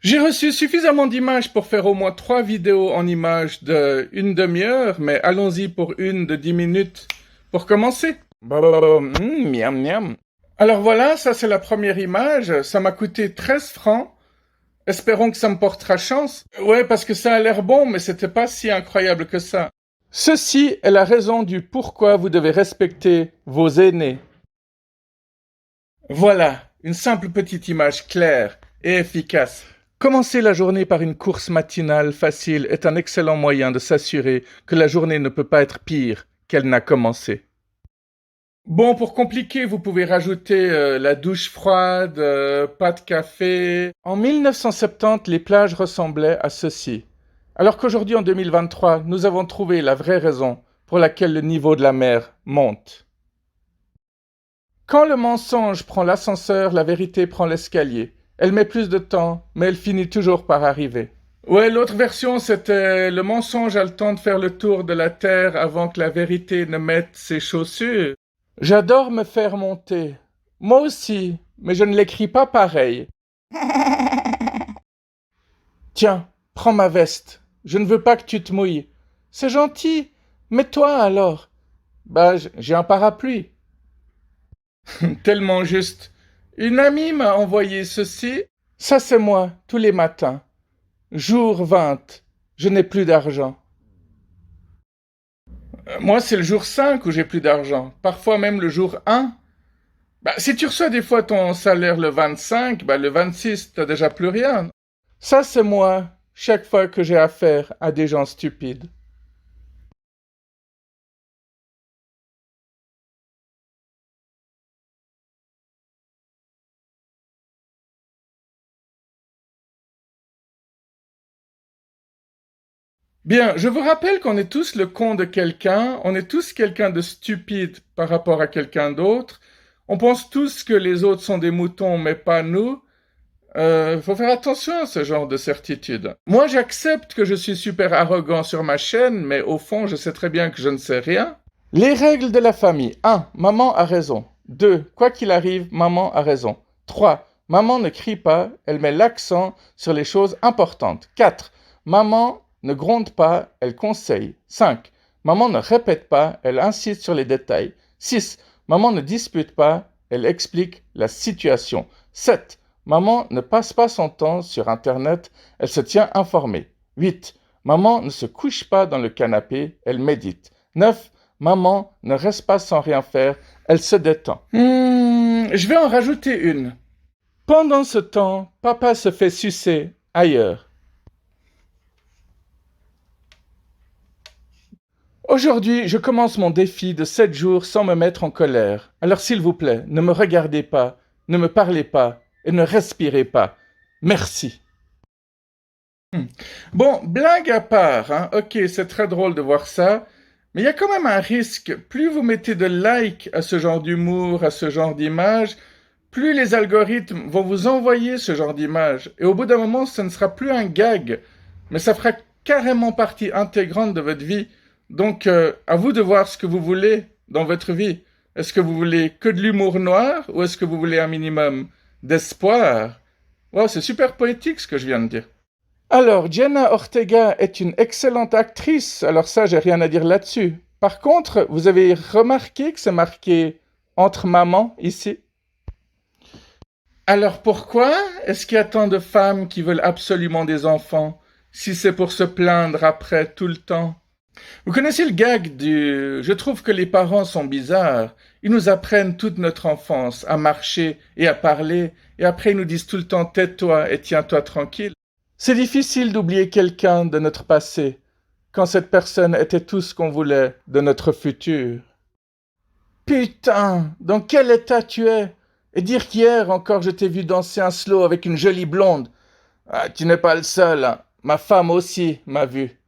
J'ai reçu suffisamment d'images pour faire au moins 3 vidéos en images de une demi-heure, mais allons-y pour une de 10 minutes pour commencer. Miam miam. Alors voilà, ça c'est la première image. Ça m'a coûté 13 francs. Espérons que ça me portera chance. Ouais, parce que ça a l'air bon, mais c'était pas si incroyable que ça. Ceci est la raison du pourquoi vous devez respecter vos aînés. Voilà, une simple petite image claire et efficace. Commencer la journée par une course matinale facile est un excellent moyen de s'assurer que la journée ne peut pas être pire qu'elle n'a commencé. Bon, pour compliquer, vous pouvez rajouter la douche froide, pas de café. En 1970, les plages ressemblaient à ceci. Alors qu'aujourd'hui, en 2023, nous avons trouvé la vraie raison pour laquelle le niveau de la mer monte. Quand le mensonge prend l'ascenseur, la vérité prend l'escalier. Elle met plus de temps, mais elle finit toujours par arriver. Ouais, l'autre version, c'était le mensonge a le temps de faire le tour de la Terre avant que la vérité ne mette ses chaussures. J'adore me faire monter. Moi aussi, mais je ne l'écris pas pareil. Tiens, prends ma veste. Je ne veux pas que tu te mouilles. C'est gentil. Mais toi alors? Bah, j'ai un parapluie. Tellement juste. Une amie m'a envoyé ceci. Ça, c'est moi, tous les matins. Jour 20. Je n'ai plus d'argent. Moi, c'est le jour 5 où j'ai plus d'argent. Parfois même le jour 1. Bah, si tu reçois des fois ton salaire le 25, bah, le 26, t'as déjà plus rien. Ça, c'est moi, chaque fois que j'ai affaire à des gens stupides. Bien, je vous rappelle qu'on est tous le con de quelqu'un, on est tous quelqu'un de stupide par rapport à quelqu'un d'autre. On pense tous que les autres sont des moutons, mais pas nous. Faut faire attention à ce genre de certitude. Moi, j'accepte que je suis super arrogant sur ma chaîne, mais au fond, je sais très bien que je ne sais rien. Les règles de la famille. 1. Maman a raison. 2. Quoi qu'il arrive, maman a raison. 3. Maman ne crie pas, elle met l'accent sur les choses importantes. 4. Maman ne gronde pas, elle conseille. 5. Maman ne répète pas, elle insiste sur les détails. 6. Maman ne dispute pas, elle explique la situation. 7. Maman ne passe pas son temps sur Internet, elle se tient informée. 8. Maman ne se couche pas dans le canapé, elle médite. 9. Maman ne reste pas sans rien faire, elle se détend. Je vais en rajouter une. Pendant ce temps, papa se fait sucer ailleurs. Aujourd'hui, je commence mon défi de 7 jours sans me mettre en colère. Alors s'il vous plaît, ne me regardez pas, ne me parlez pas et ne respirez pas. Merci. Bon, blague à part, hein. Ok, c'est très drôle de voir ça, mais il y a quand même un risque. Plus vous mettez de likes à ce genre d'humour, à ce genre d'image, plus les algorithmes vont vous envoyer ce genre d'image. Et au bout d'un moment, ce ne sera plus un gag, mais ça fera carrément partie intégrante de votre vie. Donc, à vous de voir ce que vous voulez dans votre vie. Est-ce que vous voulez que de l'humour noir ou est-ce que vous voulez un minimum d'espoir? Wow, c'est super poétique ce que je viens de dire. Alors, Jenna Ortega est une excellente actrice, alors ça, j'ai rien à dire là-dessus. Par contre, vous avez remarqué que c'est marqué entre maman ici? Alors pourquoi est-ce qu'il y a tant de femmes qui veulent absolument des enfants, si c'est pour se plaindre après tout le temps? Vous connaissez le gag du «Je trouve que les parents sont bizarres. Ils nous apprennent toute notre enfance à marcher et à parler, et après ils nous disent tout le temps tais-toi et tiens-toi tranquille». C'est difficile d'oublier quelqu'un de notre passé, quand cette personne était tout ce qu'on voulait de notre futur. Putain, dans quel état tu es? Et dire qu'hier encore je t'ai vu danser un slow avec une jolie blonde. Ah, tu n'es pas le seul, hein. Ma femme aussi m'a vu.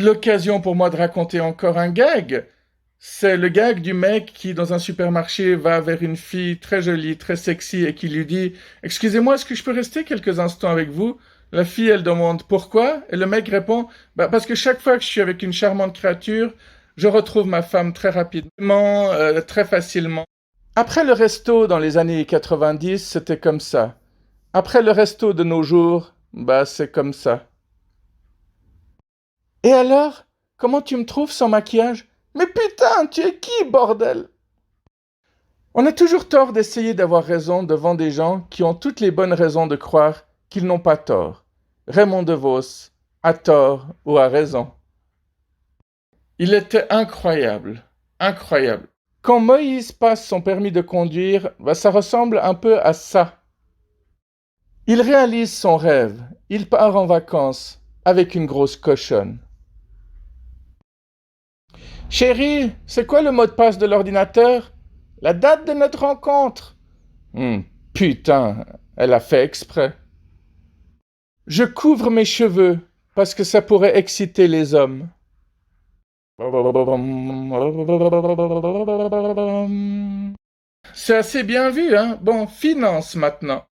L'occasion pour moi de raconter encore un gag. C'est le gag du mec qui, dans un supermarché, va vers une fille très jolie, très sexy, et qui lui dit « Excusez-moi, est-ce que je peux rester quelques instants avec vous ?» La fille, elle demande « Pourquoi ?» Et le mec répond « Bah, parce que chaque fois que je suis avec une charmante créature, je retrouve ma femme très rapidement, très facilement. » Après le resto dans les années 90, c'était comme ça. Après le resto de nos jours, bah c'est comme ça. Et alors, comment tu me trouves sans maquillage? Mais putain, tu es qui, bordel? On a toujours tort d'essayer d'avoir raison devant des gens qui ont toutes les bonnes raisons de croire qu'ils n'ont pas tort. Raymond DeVos, à tort ou à raison. Il était incroyable, incroyable. Quand Moïse passe son permis de conduire, bah, ça ressemble un peu à ça. Il réalise son rêve, il part en vacances avec une grosse cochonne. Chérie, c'est quoi le mot de passe de l'ordinateur? La date de notre rencontre. Putain, elle a fait exprès. Je couvre mes cheveux parce que ça pourrait exciter les hommes. C'est assez bien vu, hein? Bon, finance maintenant.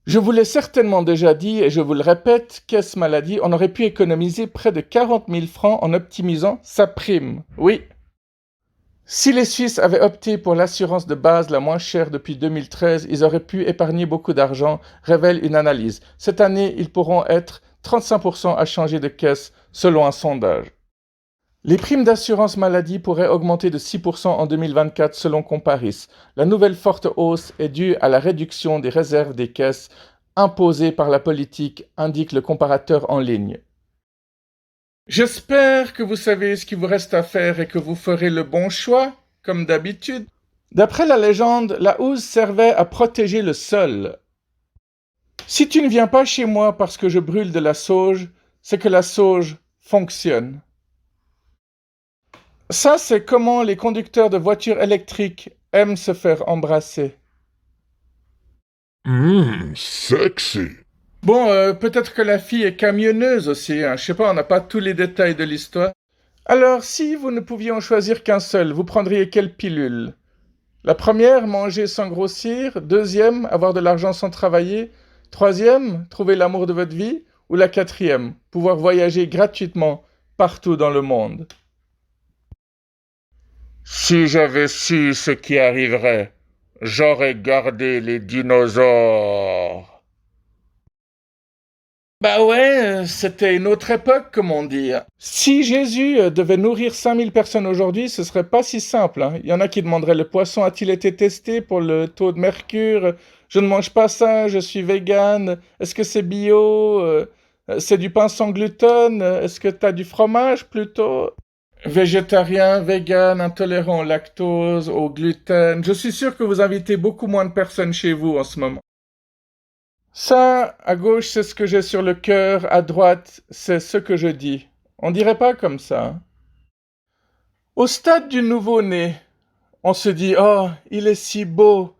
Je vous l'ai certainement déjà dit et je vous le répète, Caisse Maladie, on aurait pu économiser près de 40 000 francs en optimisant sa prime. Oui. Si les Suisses avaient opté pour l'assurance de base la moins chère depuis 2013, ils auraient pu épargner beaucoup d'argent, révèle une analyse. Cette année, ils pourront être 35% à changer de caisse, selon un sondage. Les primes d'assurance maladie pourraient augmenter de 6% en 2024 selon Comparis. La nouvelle forte hausse est due à la réduction des réserves des caisses imposée par la politique, indique le comparateur en ligne. J'espère que vous savez ce qu'il vous reste à faire et que vous ferez le bon choix, comme d'habitude. D'après la légende, la housse servait à protéger le sol. Si tu ne viens pas chez moi parce que je brûle de la sauge, c'est que la sauge fonctionne. Ça, c'est comment les conducteurs de voitures électriques aiment se faire embrasser. Sexy. Bon, peut-être que la fille est camionneuse aussi, hein. Je sais pas, on n'a pas tous les détails de l'histoire. Alors, si vous ne pouviez en choisir qu'un seul, vous prendriez quelle pilule? La première, manger sans grossir. Deuxième, avoir de l'argent sans travailler. Troisième, trouver l'amour de votre vie. Ou la quatrième, pouvoir voyager gratuitement partout dans le monde. Si j'avais su ce qui arriverait, j'aurais gardé les dinosaures. Bah ouais, c'était une autre époque, comme on dit. Si Jésus devait nourrir 5000 personnes aujourd'hui, ce serait pas si simple, hein. Il y en a qui demanderaient le poisson a-t-il été testé pour le taux de mercure? Je ne mange pas ça, je suis vegan. Est-ce que c'est bio? C'est du pain sans gluten? Est-ce que t'as du fromage plutôt? Végétarien, vegan, intolérant au lactose, au gluten. Je suis sûr que vous invitez beaucoup moins de personnes chez vous en ce moment. Ça, à gauche, c'est ce que j'ai sur le cœur, à droite, c'est ce que je dis. On dirait pas comme ça, hein. Au stade du nouveau-né, on se dit « Oh, il est si beau !»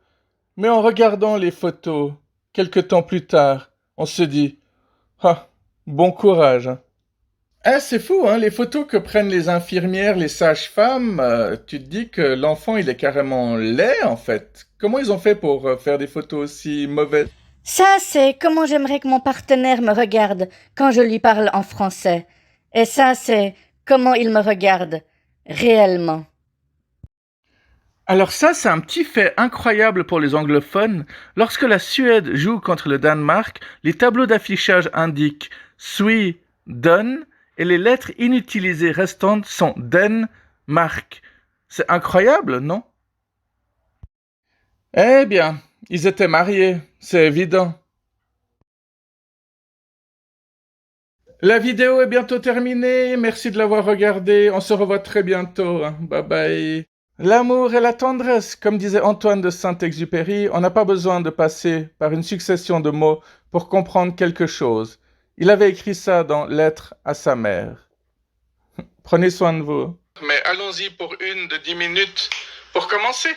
Mais en regardant les photos, quelque temps plus tard, on se dit « Ah, bon courage, hein. » Ah, c'est fou, hein, les photos que prennent les infirmières, les sages-femmes, tu te dis que l'enfant, il est carrément laid, en fait. Comment ils ont fait pour faire des photos aussi mauvaises? Ça, c'est comment j'aimerais que mon partenaire me regarde quand je lui parle en français. Et ça, c'est comment il me regarde réellement. Alors ça, c'est un petit fait incroyable pour les anglophones. Lorsque la Suède joue contre le Danemark, les tableaux d'affichage indiquent Sui, Don, et les lettres inutilisées restantes sont Den, Mark. C'est incroyable, non? Eh bien, ils étaient mariés, c'est évident. La vidéo est bientôt terminée, merci de l'avoir regardée, on se revoit très bientôt, hein. Bye bye. L'amour et la tendresse, comme disait Antoine de Saint-Exupéry, on n'a pas besoin de passer par une succession de mots pour comprendre quelque chose. Il avait écrit ça dans Lettre à sa mère. Prenez soin de vous. Mais allons-y pour une de 10 minutes pour commencer.